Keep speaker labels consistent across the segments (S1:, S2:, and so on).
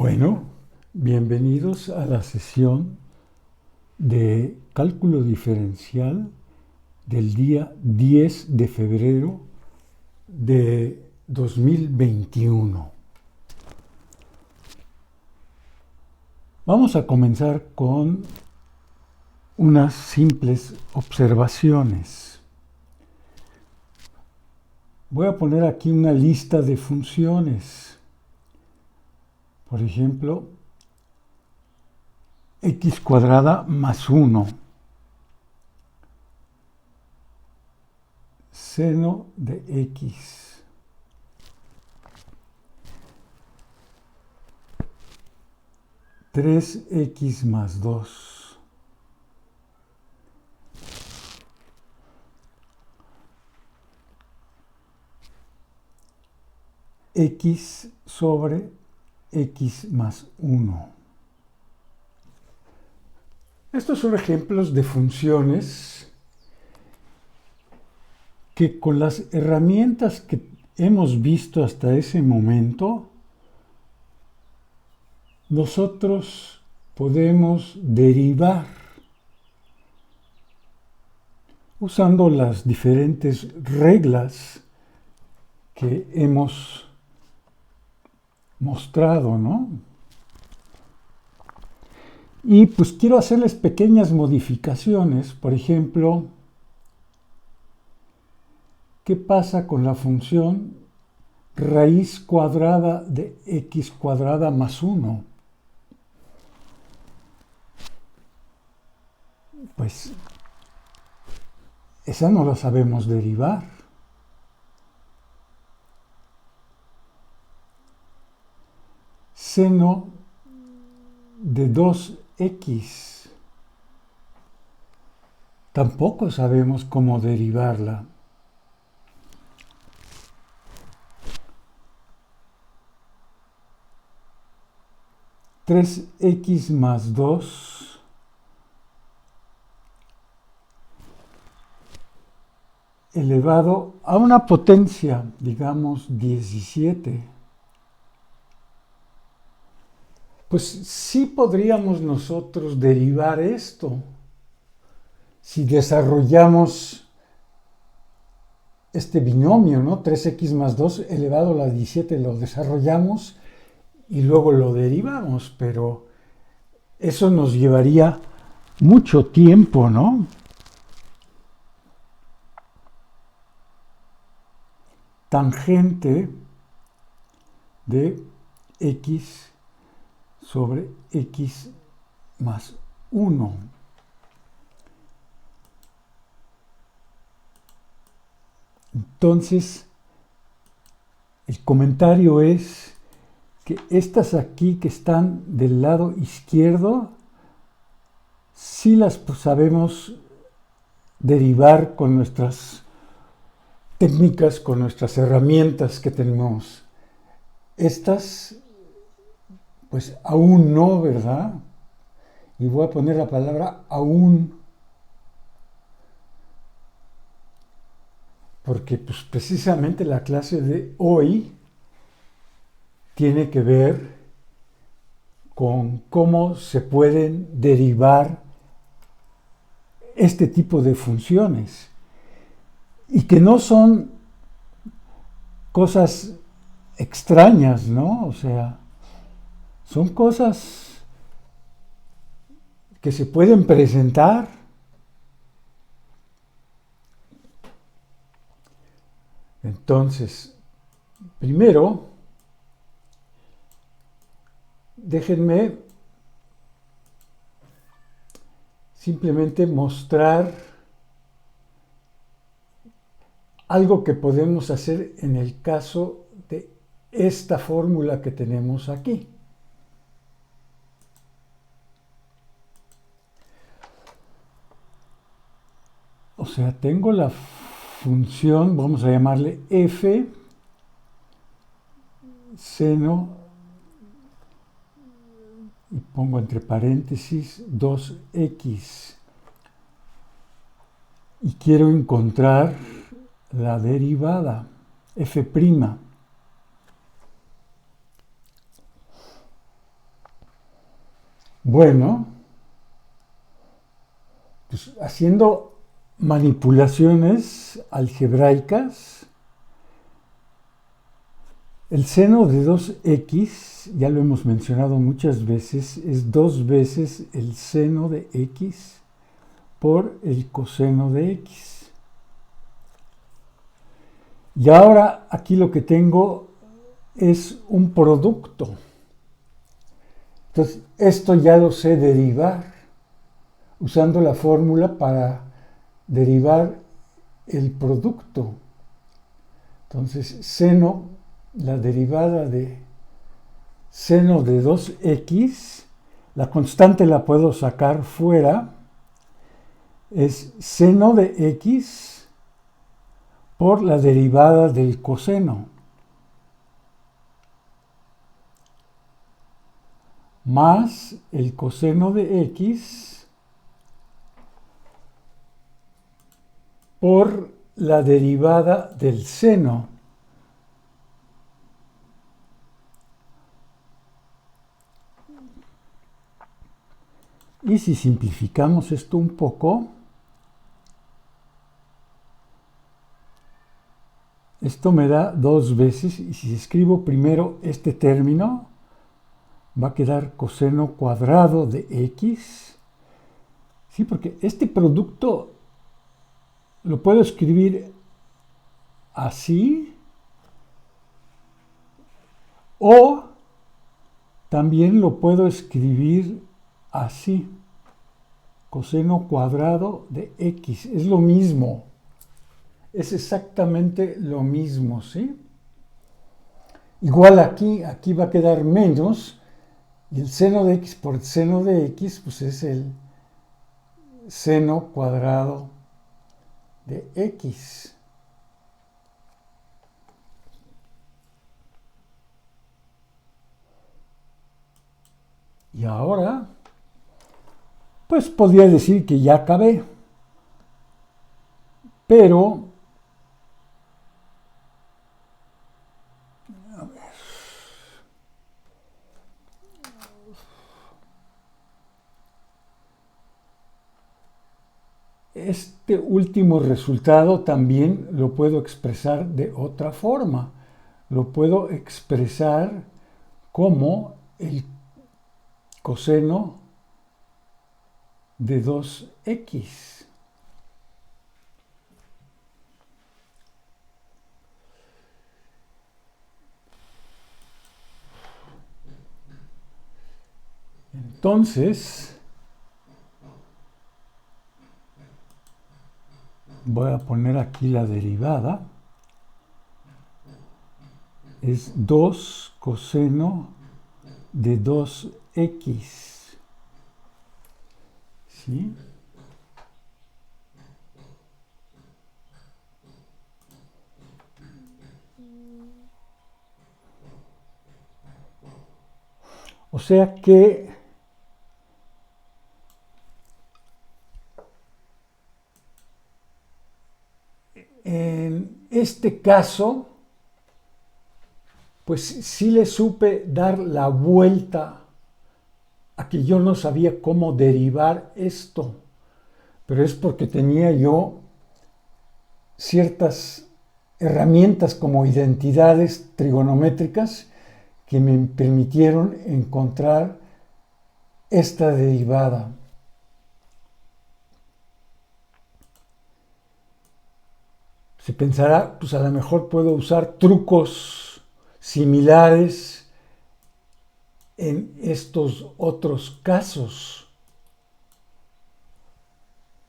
S1: Bueno, bienvenidos a la sesión de cálculo diferencial del día 10 de febrero de 2021. Vamos a comenzar con unas simples observaciones. Voy a poner aquí una lista de funciones. Por ejemplo, x cuadrada más 1, seno de x, tres x más 2, x sobre x más 1. Estos son ejemplos de funciones que con las herramientas que hemos visto hasta ese momento, nosotros podemos derivar usando las diferentes reglas que hemos mostrado, ¿no? Y pues quiero hacerles pequeñas modificaciones. Por ejemplo, ¿qué pasa con la función raíz cuadrada de x cuadrada más 1? Pues esa no la sabemos derivar. Seno de 2x. Tampoco sabemos cómo derivarla. Tres x más 2 elevado a una potencia, digamos, 17. Pues sí podríamos nosotros derivar esto si desarrollamos este binomio, ¿no? 3x más 2 elevado a la 17, lo desarrollamos y luego lo derivamos, pero eso nos llevaría mucho tiempo, ¿no? Tangente de x sobre x más 1. Entonces, el comentario es que estas aquí que están del lado izquierdo, sí las sabemos derivar con nuestras técnicas, con nuestras herramientas que tenemos. Estas pues aún no, ¿verdad? Y voy a poner la palabra aún, porque pues precisamente la clase de hoy tiene que ver con cómo se pueden derivar este tipo de funciones y que no son cosas extrañas, ¿no? O sea, son cosas que se pueden presentar. Entonces, primero, déjenme simplemente mostrar algo que podemos hacer en el caso de esta fórmula que tenemos aquí. O sea, tengo la función, vamos a llamarle f, seno, y pongo entre paréntesis 2x. Y quiero encontrar la derivada, f'. Bueno, pues haciendo manipulaciones algebraicas, el seno de 2x, ya lo hemos mencionado muchas veces, es 2 veces el seno de x por el coseno de x. Y ahora aquí lo que tengo es un producto. Entonces, esto ya lo sé derivar usando la fórmula para derivar el producto. Entonces, la derivada de seno de 2x, la constante la puedo sacar fuera, es seno de x por la derivada del coseno, más el coseno de x por la derivada del seno. Y si simplificamos esto un poco, esto me da 2 veces, y si escribo primero este término, va a quedar coseno cuadrado de x. Sí, porque este producto lo puedo escribir así, o también lo puedo escribir así, coseno cuadrado de x. Es lo mismo, es exactamente lo mismo, ¿sí? Igual aquí va a quedar menos, y el seno de x por el seno de x, pues es el seno cuadrado de x. Y ahora, pues podría decir que ya acabé, pero este último resultado también lo puedo expresar de otra forma. Lo puedo expresar como el coseno de 2x. Entonces, voy a poner aquí la derivada. Es 2 coseno de 2x. ¿Sí? O sea que en este caso, pues sí le supe dar la vuelta a que yo no sabía cómo derivar esto, pero es porque tenía yo ciertas herramientas como identidades trigonométricas que me permitieron encontrar esta derivada. Se pensará, pues a lo mejor puedo usar trucos similares en estos otros casos.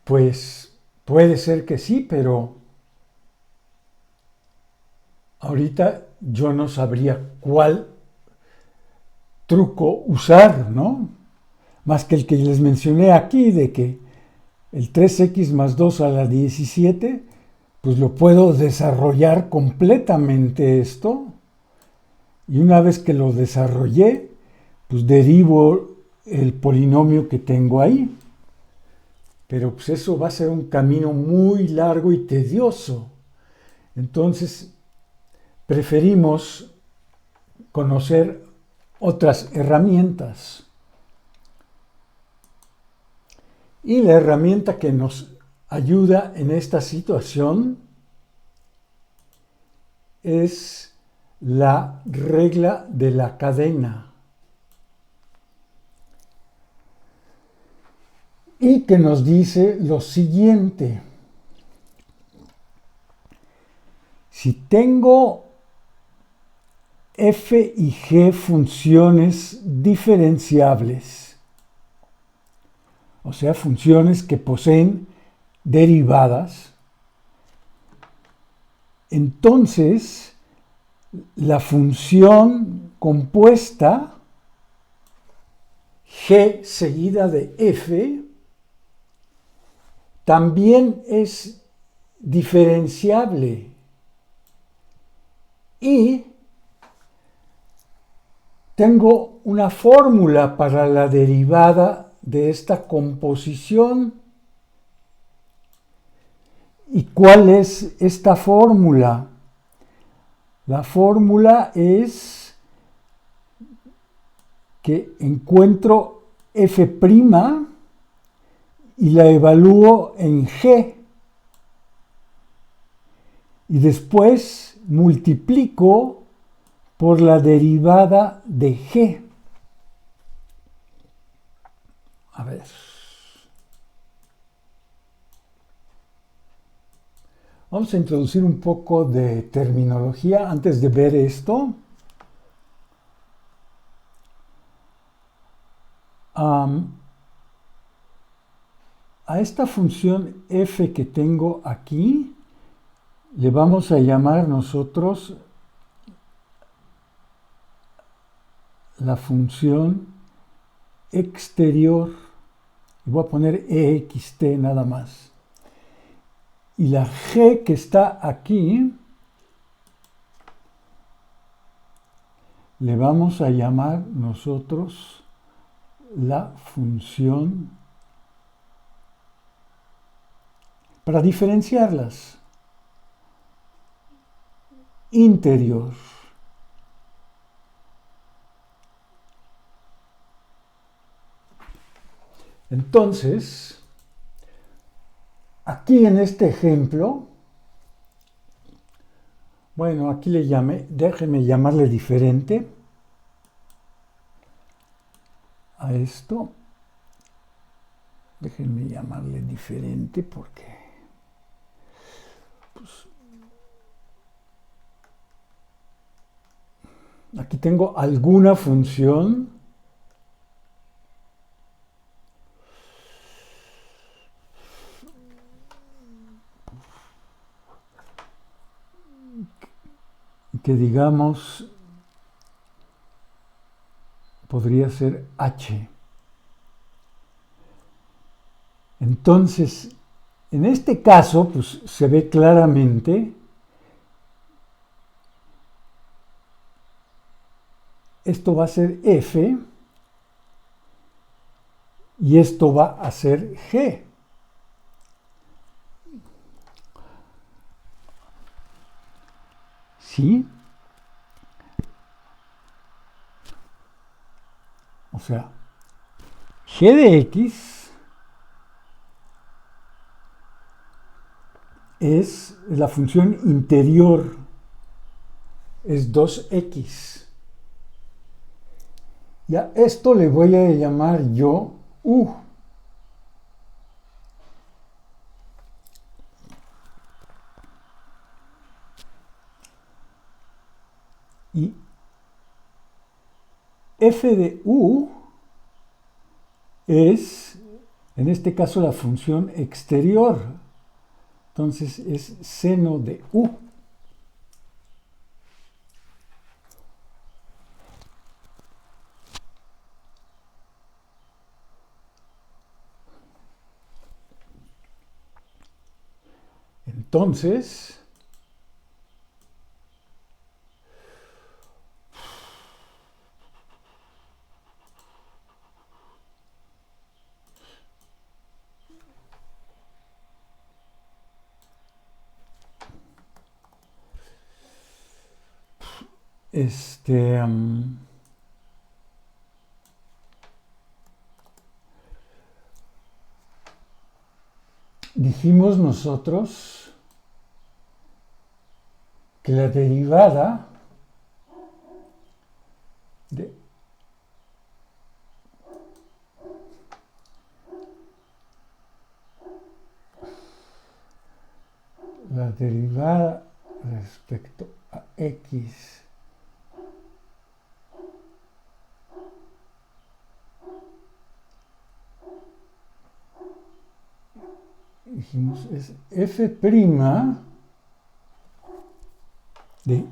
S1: Pues puede ser que sí, pero ahorita yo no sabría cuál truco usar, ¿no? Más que el que les mencioné aquí, de que el 3x más 2 a la 17, pues lo puedo desarrollar completamente esto. Y una vez que lo desarrollé, pues derivo el polinomio que tengo ahí. Pero pues eso va a ser un camino muy largo y tedioso. Entonces, preferimos conocer otras herramientas. Y la herramienta que nos ayuda en esta situación es la regla de la cadena. Y que nos dice lo siguiente. Si tengo f y g funciones diferenciables, o sea, funciones que poseen derivadas, entonces la función compuesta g seguida de f también es diferenciable y tengo una fórmula para la derivada de esta composición. ¿Y cuál es esta fórmula? La fórmula es que encuentro f' y la evalúo en g. Y después multiplico por la derivada de g. A ver. Vamos a introducir un poco de terminología antes de ver esto. A esta función f que tengo aquí le vamos a llamar nosotros la función exterior. Voy a poner ext nada más. Y la g que está aquí le vamos a llamar nosotros la función para diferenciarlas interior. Entonces, aquí en este ejemplo, bueno, aquí le llamé, déjenme llamarle diferente a esto. Déjenme llamarle diferente porque pues, aquí tengo alguna función que digamos podría ser h. Entonces, en este caso, pues se ve claramente esto va a ser f y esto va a ser g. ¿Sí? O sea, g de x es la función interior, es 2x. Y a esto le voy a llamar yo u. Y f de u es, en este caso, la función exterior. Entonces es seno de u. Entonces, dijimos nosotros que la derivada de respecto a x dijimos es f' de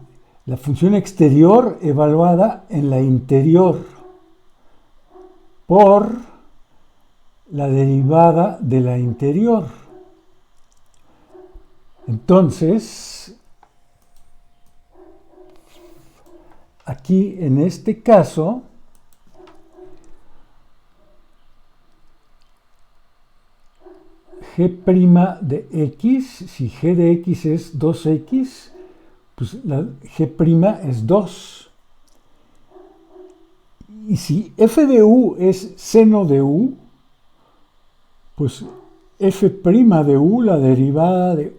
S1: la función exterior evaluada en la interior por la derivada de la interior. Entonces, aquí en este caso, g' de x, si g de x es 2x, pues la g' es 2. Y si f de u es seno de u, pues f' de u, la derivada de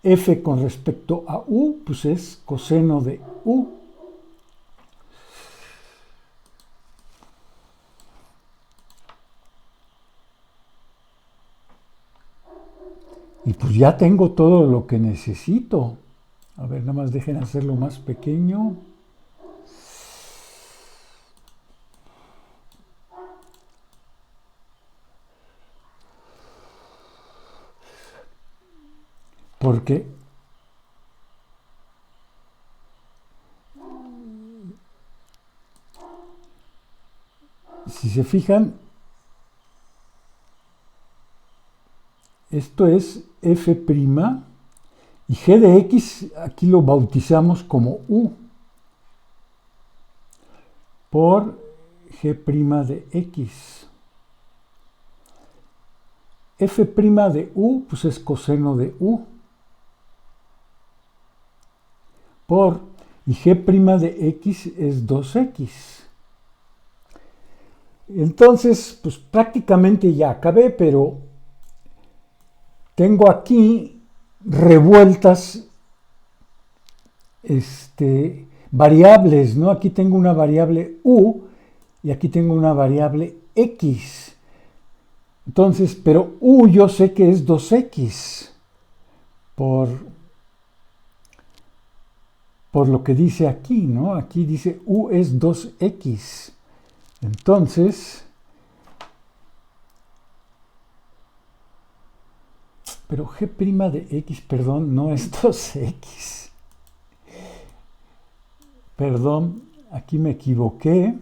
S1: f con respecto a u, pues es coseno de u. Y pues ya tengo todo lo que necesito. A ver, nada más dejen hacerlo más pequeño. Porque si se fijan, esto es f' y g de x aquí lo bautizamos como u por g' de x. f' de u pues es coseno de u por, y g' de x es 2x. Entonces, pues prácticamente ya acabé, pero tengo aquí revueltas variables, ¿no? Aquí tengo una variable u y aquí tengo una variable x. Entonces, pero u yo sé que es 2x por lo que dice aquí, ¿no? Aquí dice u es 2x. Entonces, pero g' de x, perdón, no es 2x. Perdón, aquí me equivoqué.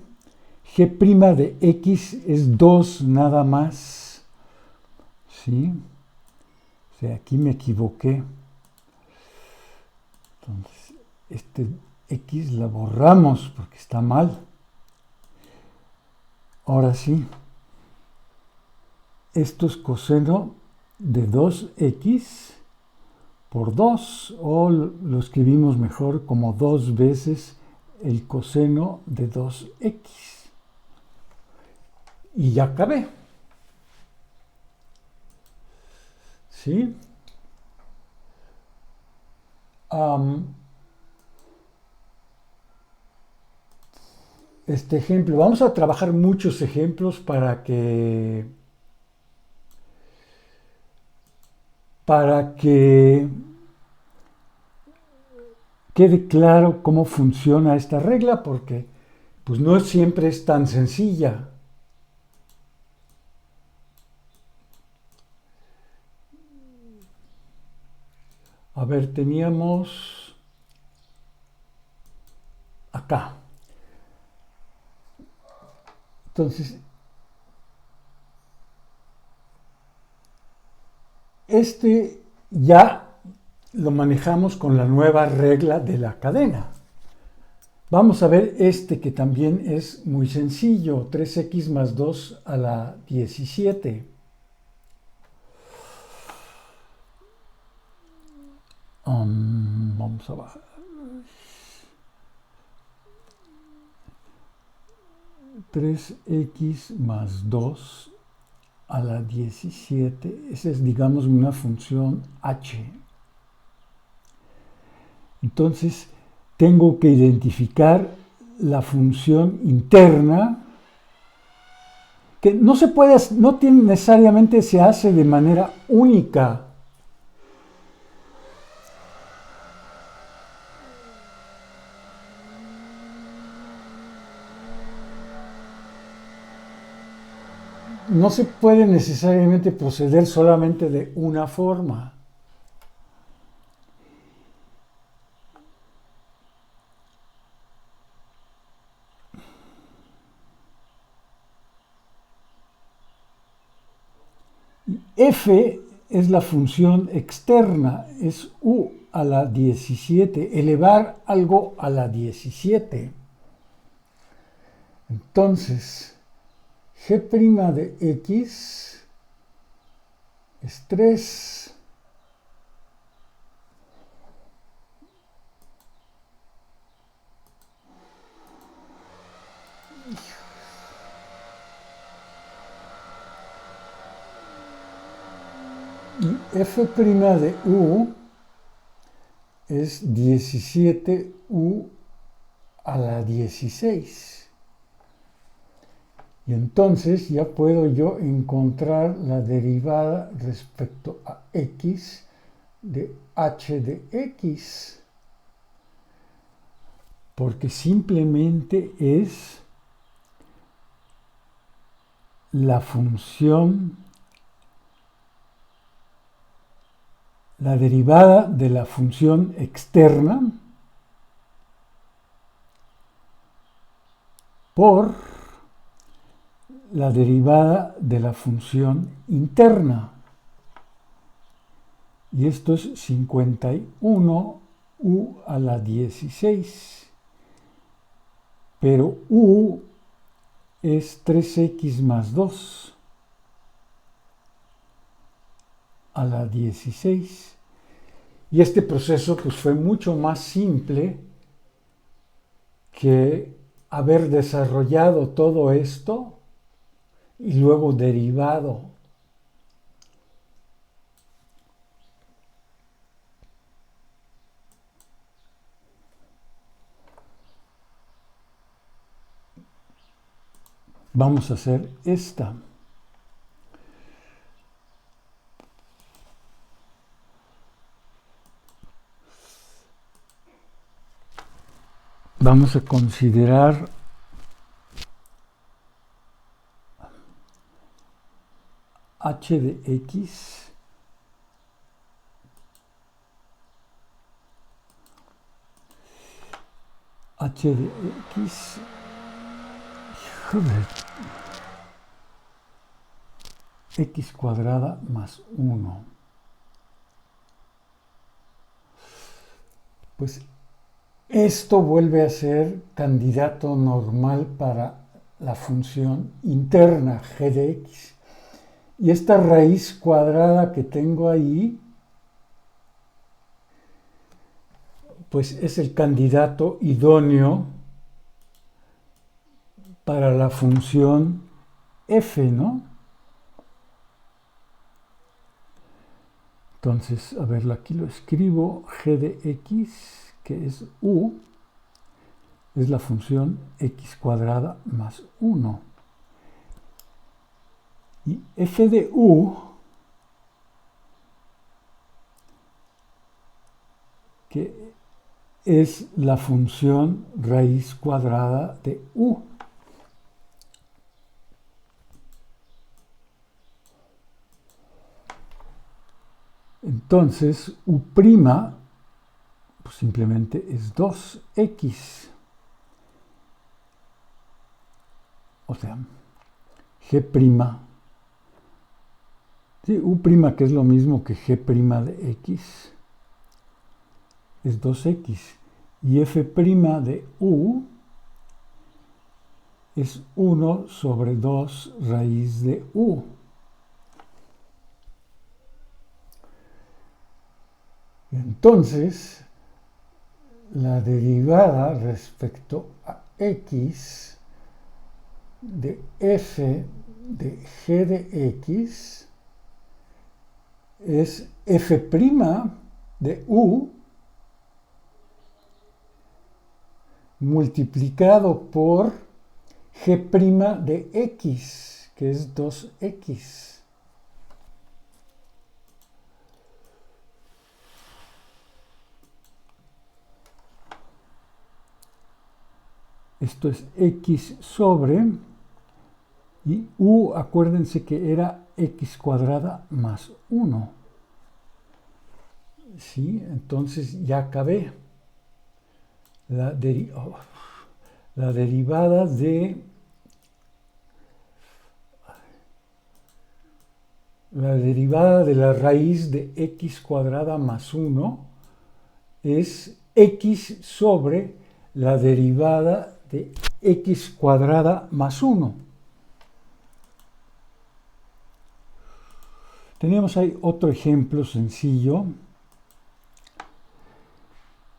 S1: G' de x es 2 nada más. ¿Sí? O sea, aquí me equivoqué. Entonces, este x la borramos porque está mal. Ahora sí. Esto es coseno de 2x por 2, o lo escribimos mejor como 2 veces el coseno de 2x. Y ya acabé. ¿Sí? Este ejemplo, vamos a trabajar muchos ejemplos para que quede claro cómo funciona esta regla, porque pues no siempre es tan sencilla. A ver, teníamos acá. Entonces, ya lo manejamos con la nueva regla de la cadena. Vamos a ver que también es muy sencillo, 3x más 2 a la 17. Vamos a bajar. 3x más 2 a la 17, esa es, digamos, una función h. Entonces, tengo que identificar la función interna, que no se puede, no tiene, necesariamente se hace de manera única. No se puede necesariamente proceder solamente de una forma. F es la función externa, es u a la 17, elevar algo a la 17. Entonces, g' de x es 3. Y f' de u es 17u a la 16. Y entonces ya puedo yo encontrar la derivada respecto a x de h de x. Porque simplemente es la función, la derivada de la función externa por la derivada de la función interna. Y esto es 51 u a la 16. Pero u es 3x más 2 a la 16. Y este proceso pues fue mucho más simple que haber desarrollado todo esto y luego derivado. Vamos a hacer esta. Vamos a considerar h de x x cuadrada más 1. Pues esto vuelve a ser candidato normal para la función interna g de x. Y esta raíz cuadrada que tengo ahí, pues es el candidato idóneo para la función f, ¿no? Entonces, a ver, aquí lo escribo, g de x, que es u, es la función x cuadrada más 1. Y f de u, que es la función raíz cuadrada de u. Entonces, u', pues simplemente es 2x. O sea, g'. Sí, u', que es lo mismo que g' de x, es 2x. Y f' de u es 1 sobre 2 raíz de u. Entonces, la derivada respecto a x de f de g de x es f' de u multiplicado por g' de x, que es 2x. Esto es x sobre, y u, acuérdense que era x cuadrada más 1. ¿Sí? Entonces ya acabé. La derivada de la raíz de x cuadrada más 1 es x sobre la derivada de x cuadrada más 1. Teníamos ahí otro ejemplo sencillo.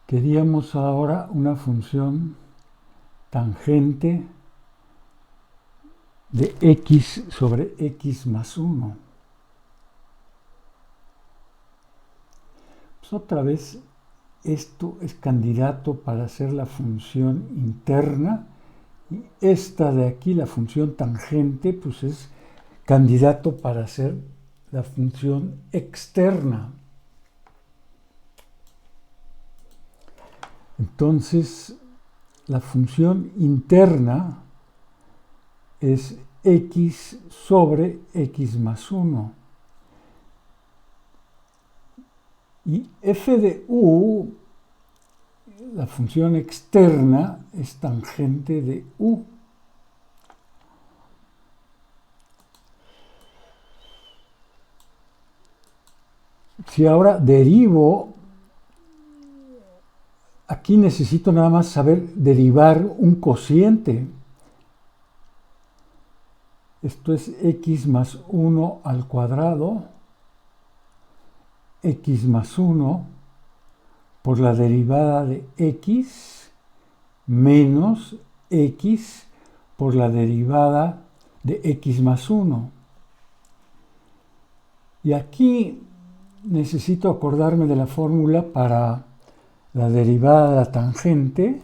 S1: Queríamos ahora una función tangente de x sobre x más 1. Pues otra vez, esto es candidato para ser la función interna, y esta de aquí, la función tangente, pues es candidato para ser la función externa. Entonces, la función interna es x sobre x más 1. Y f de u, la función externa, es tangente de u. Si ahora derivo, aquí necesito nada más saber derivar un cociente. Esto es x más 1 al cuadrado, x más 1 por la derivada de x menos x por la derivada de x más 1. Y aquí necesito acordarme de la fórmula para la derivada de la tangente,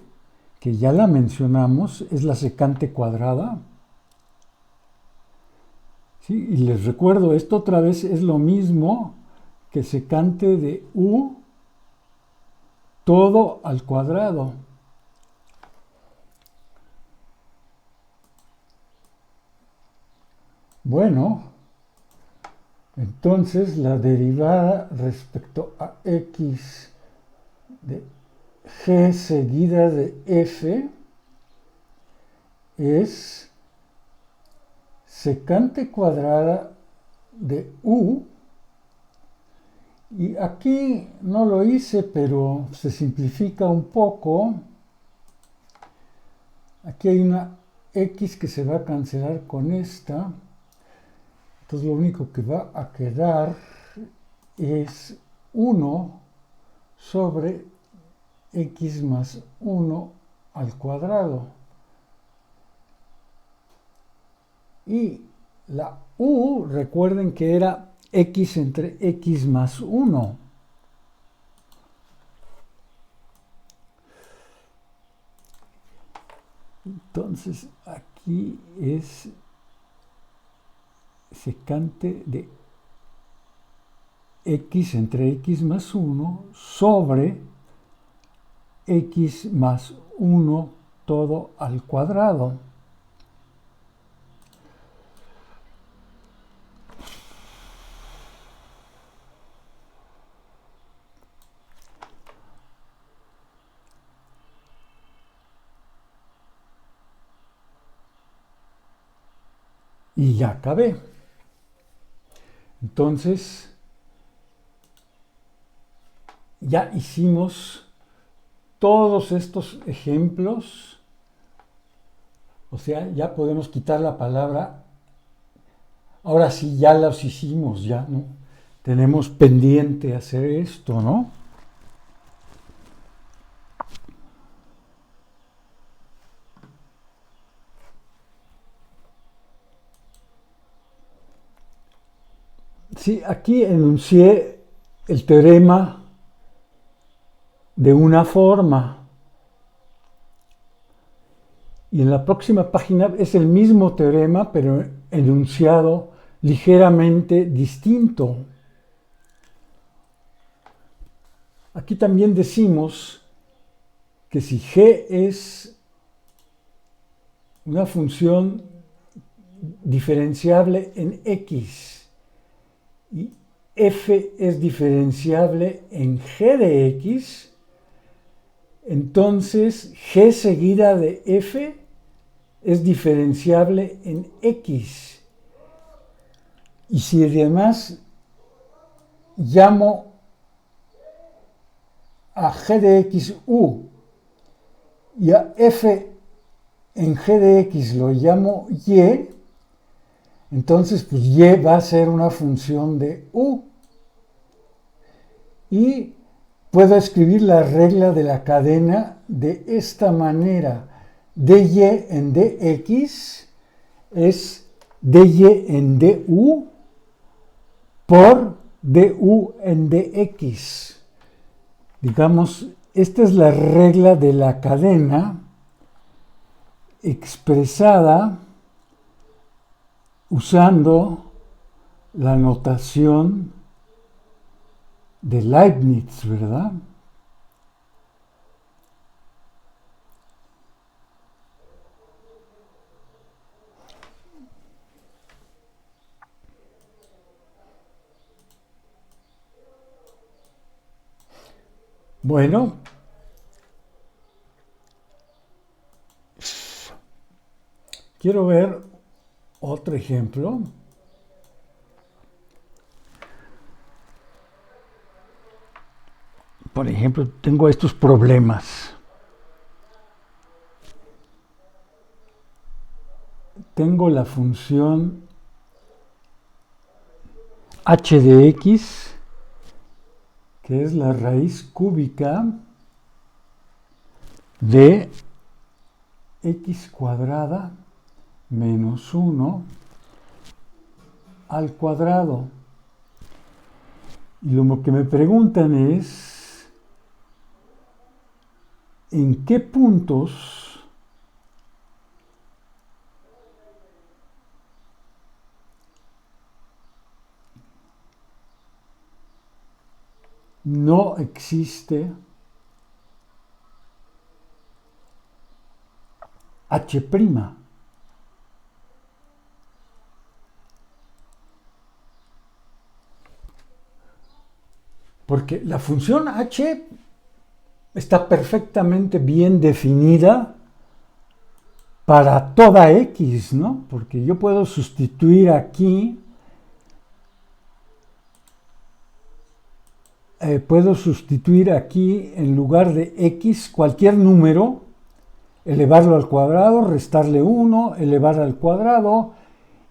S1: que ya la mencionamos, es la secante cuadrada. ¿Sí? Y les recuerdo, esto otra vez es lo mismo que secante de u todo al cuadrado. Bueno, entonces la derivada respecto a x de g seguida de f es secante cuadrada de u, y aquí no lo hice, pero se simplifica un poco. Aquí hay una x que se va a cancelar con esta, entonces lo único que va a quedar es 1 sobre x más 1 al cuadrado. Y la u, recuerden que era x entre x más 1. Entonces aquí es secante de x entre x más 1 sobre x más 1 todo al cuadrado. Y ya acabé. Entonces, ya hicimos todos estos ejemplos. O sea, ya podemos quitar la palabra. Ahora sí, ya los hicimos, ya, ¿no? Tenemos pendiente hacer esto, ¿no? Sí, aquí enuncié el teorema de una forma. Y en la próxima página es el mismo teorema, pero enunciado ligeramente distinto. Aquí también decimos que si g es una función diferenciable en x y f es diferenciable en g de x, entonces g seguida de f es diferenciable en x. Y si además llamo a g de x u y a f en g de x lo llamo y, entonces pues y va a ser una función de u. Y puedo escribir la regla de la cadena de esta manera. dy en dx es dy en du por du en dx. Digamos, esta es la regla de la cadena expresada usando la notación de Leibniz, ¿verdad? Bueno, quiero ver otro ejemplo. Por ejemplo, tengo estos problemas. Tengo la función h de x, que es la raíz cúbica de x cuadrada menos 1 al cuadrado. Y lo que me preguntan es, ¿en qué puntos no existe h'? Porque la función h está perfectamente bien definida para toda x, ¿no? Porque yo puedo sustituir aquí, en lugar de x cualquier número, elevarlo al cuadrado, restarle 1, elevar al cuadrado,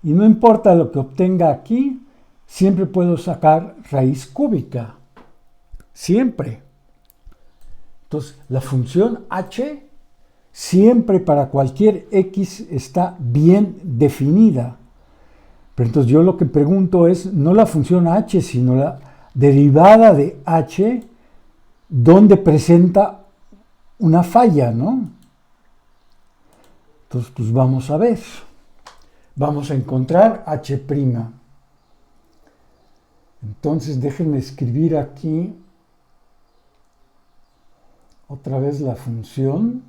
S1: y no importa lo que obtenga aquí, siempre puedo sacar raíz cúbica. Siempre. Entonces, la función h siempre para cualquier x está bien definida. Pero entonces yo lo que pregunto es no la función h, sino la derivada de h, donde presenta una falla, ¿no? Entonces, pues vamos a ver. Vamos a encontrar h'. Entonces, déjenme escribir aquí otra vez la función.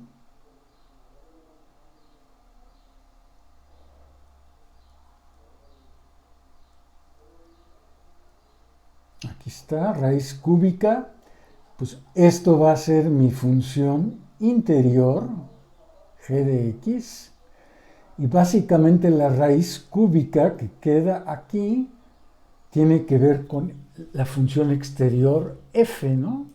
S1: Aquí está, raíz cúbica. Pues esto va a ser mi función interior, g de x. Y básicamente la raíz cúbica que queda aquí tiene que ver con la función exterior f, ¿no?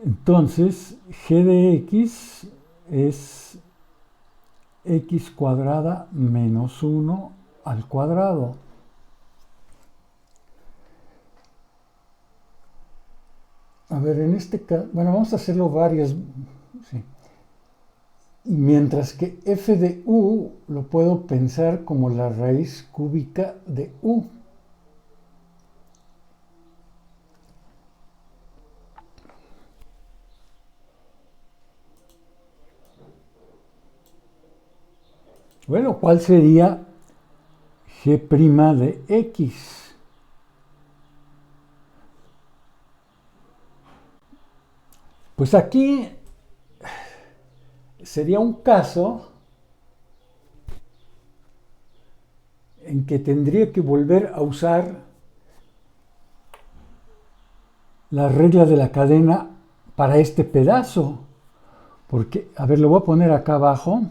S1: Entonces, g de x es x cuadrada menos 1 al cuadrado. A ver, en este caso, bueno, vamos a hacerlo varias, sí. Y mientras que f de u lo puedo pensar como la raíz cúbica de u. Bueno, ¿cuál sería g' de x? Pues aquí sería un caso en que tendría que volver a usar la regla de la cadena para este pedazo. Porque, a ver, lo voy a poner acá abajo.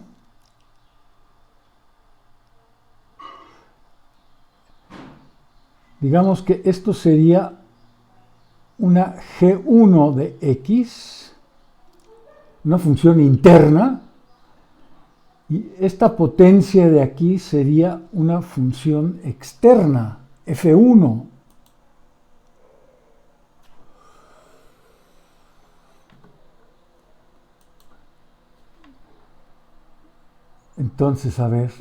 S1: Digamos que esto sería una g1 de x, una función interna, y esta potencia de aquí sería una función externa, f1. Entonces, a ver,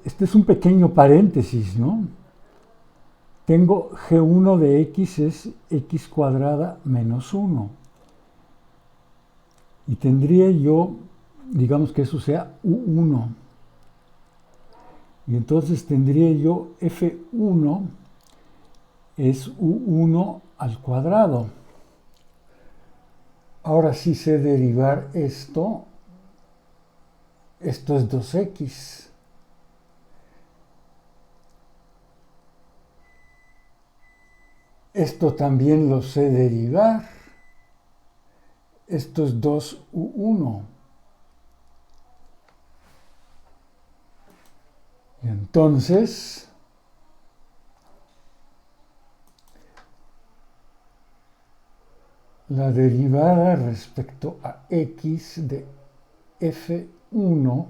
S1: este es un pequeño paréntesis, ¿no? Tengo g1 de x es x cuadrada menos 1. Y tendría yo, digamos que eso sea u1. Y entonces tendría yo f1 es u1 al cuadrado. Ahora sí sé derivar esto. Esto es 2x. Esto también lo sé derivar. Esto es 2u1. Y entonces, la derivada respecto a x de f1,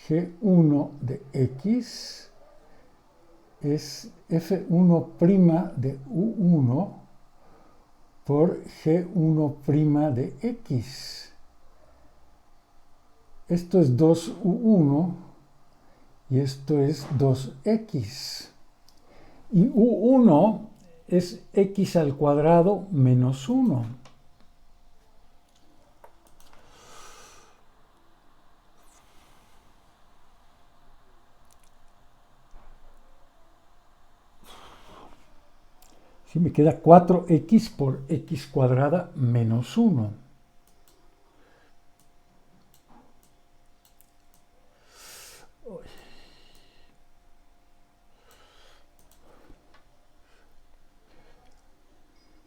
S1: g1 de x, es f1' de u1 por g1' de x. Esto es 2u1 y esto es 2x. Y u1 es x al cuadrado menos 1. Sí, me queda 4x por x cuadrada menos 1.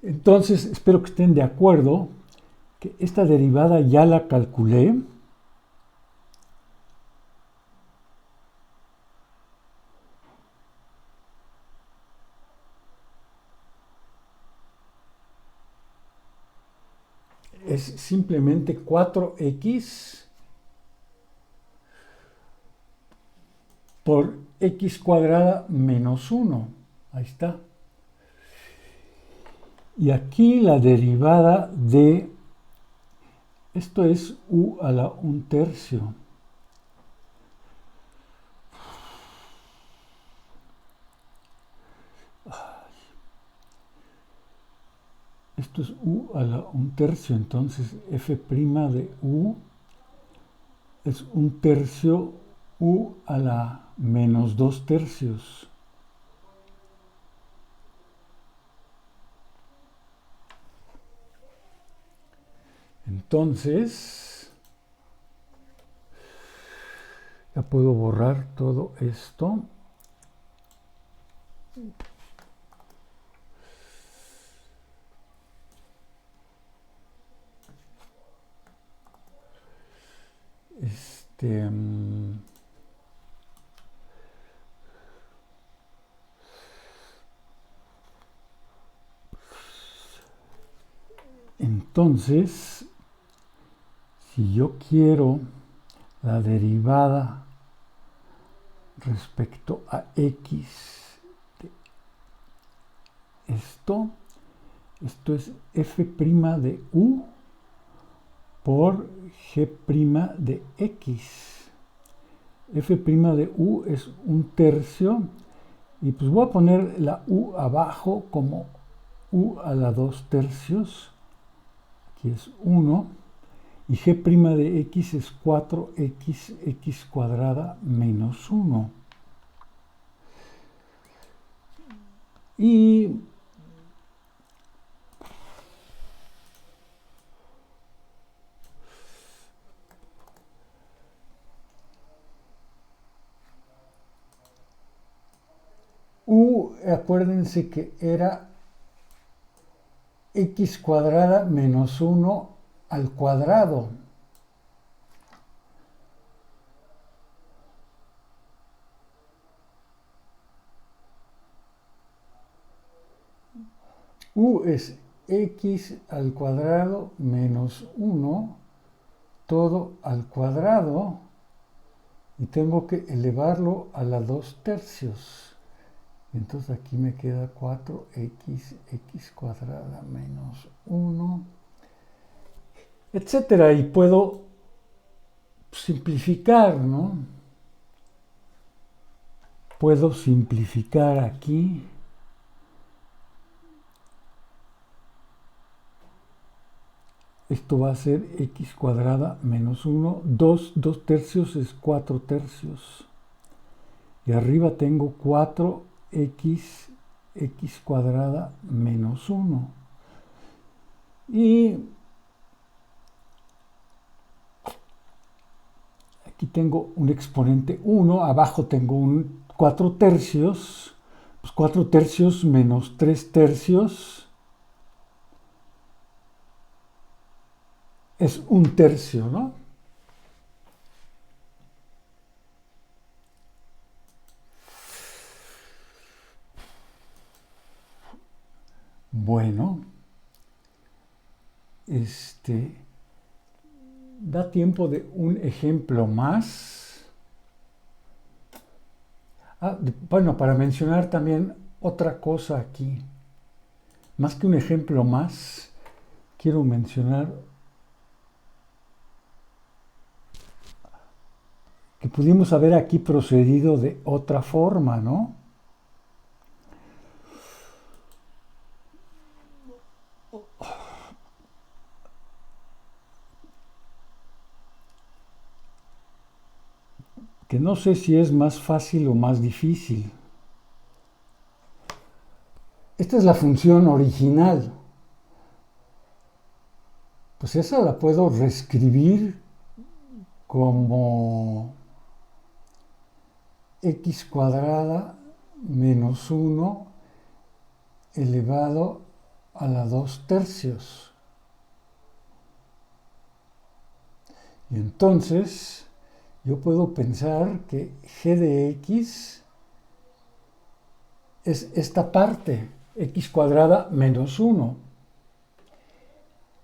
S1: Entonces, espero que estén de acuerdo que esta derivada ya la calculé. Es simplemente 4x por x cuadrada menos 1. Ahí está. Y aquí la derivada de, esto es u a la 1/3. Esto es u a la 1/3, entonces f' de u es 1/3 u a la menos 2/3. Entonces, ya puedo borrar todo esto. Entonces, si yo quiero la derivada respecto a x de esto, Esto es f' de u por g' de x. F' de u es un tercio. Y pues voy a poner la u abajo como u a la 2 tercios. Aquí es 1. Y g' de x es 4x cuadrada menos 1. Y u, acuérdense que era x cuadrada menos 1 al cuadrado. U es x al cuadrado menos 1, todo al cuadrado, y tengo que elevarlo a la 2 tercios. Entonces aquí me queda 4x cuadrada menos 1, etcétera. Y puedo simplificar, ¿no? Puedo simplificar aquí. Esto va a ser x cuadrada menos 1. 2 tercios es 4 tercios. Y arriba tengo 4x cuadrada menos 1. Y aquí tengo un exponente 1. Abajo tengo un 4 tercios. Pues 4 tercios menos 3 tercios es un tercio, ¿no? Bueno, da tiempo de un ejemplo más. Bueno, para mencionar también otra cosa aquí. Más que un ejemplo más, quiero mencionar que pudimos haber aquí procedido de otra forma, ¿no? Que no sé si es más fácil o más difícil. Esta es la función original. Pues esa la puedo reescribir como x cuadrada menos 1 elevado a la 2 tercios. Y entonces yo puedo pensar que g de x es esta parte, x cuadrada menos 1.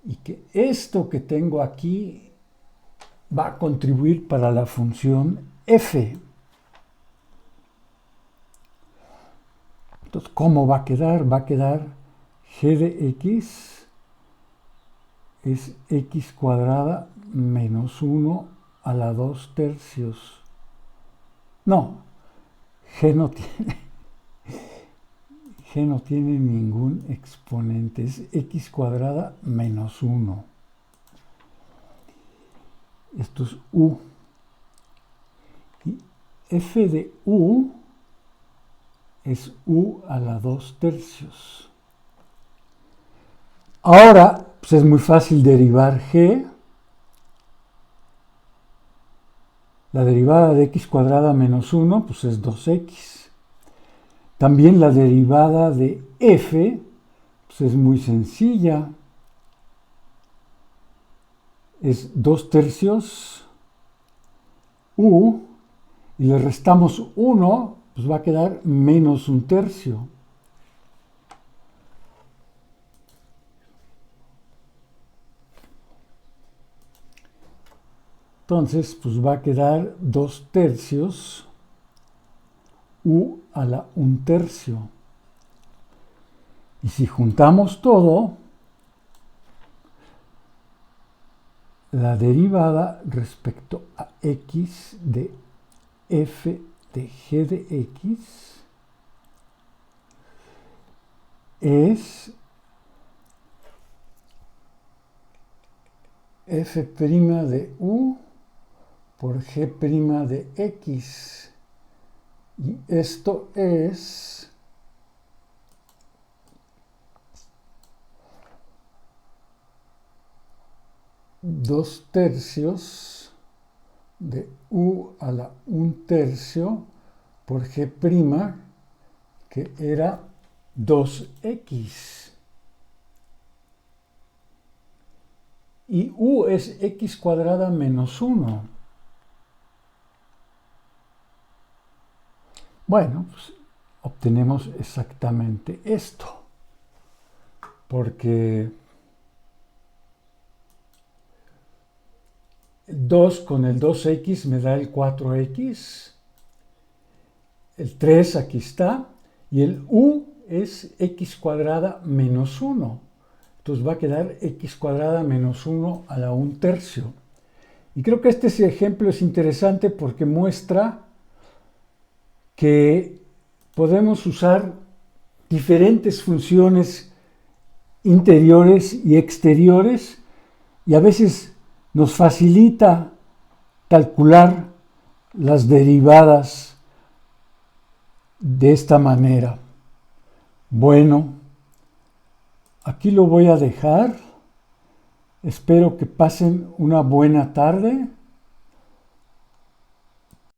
S1: Y que esto que tengo aquí va a contribuir para la función f. Entonces, ¿cómo va a quedar? Va a quedar g de x es x cuadrada menos 1 a la 2 tercios. No, g no tiene ningún exponente, es x cuadrada menos 1. Esto es u. Y f de u es u a la 2 tercios. Ahora, pues es muy fácil derivar g. La derivada de x cuadrada menos 1, pues es 2x. También la derivada de f, pues es muy sencilla. Es 2 tercios u, y le restamos 1, pues va a quedar menos 1 tercio. Entonces, pues va a quedar 2 tercios u a la 1 tercio. Y si juntamos todo, la derivada respecto a x de f de g de x es f' de u por g' de x. Y esto es 2/3 de u a la 1/3 por g', que era 2x. Y u es x cuadrada menos 1. Bueno, pues obtenemos exactamente esto. Porque 2 con el 2x me da el 4x. El 3 aquí está. Y el u es x cuadrada menos 1. Entonces va a quedar x cuadrada menos 1 a la 1/3. Y creo que este ejemplo es interesante porque muestra que podemos usar diferentes funciones interiores y exteriores y a veces nos facilita calcular las derivadas de esta manera. Bueno, aquí lo voy a dejar. Espero que pasen una buena tarde.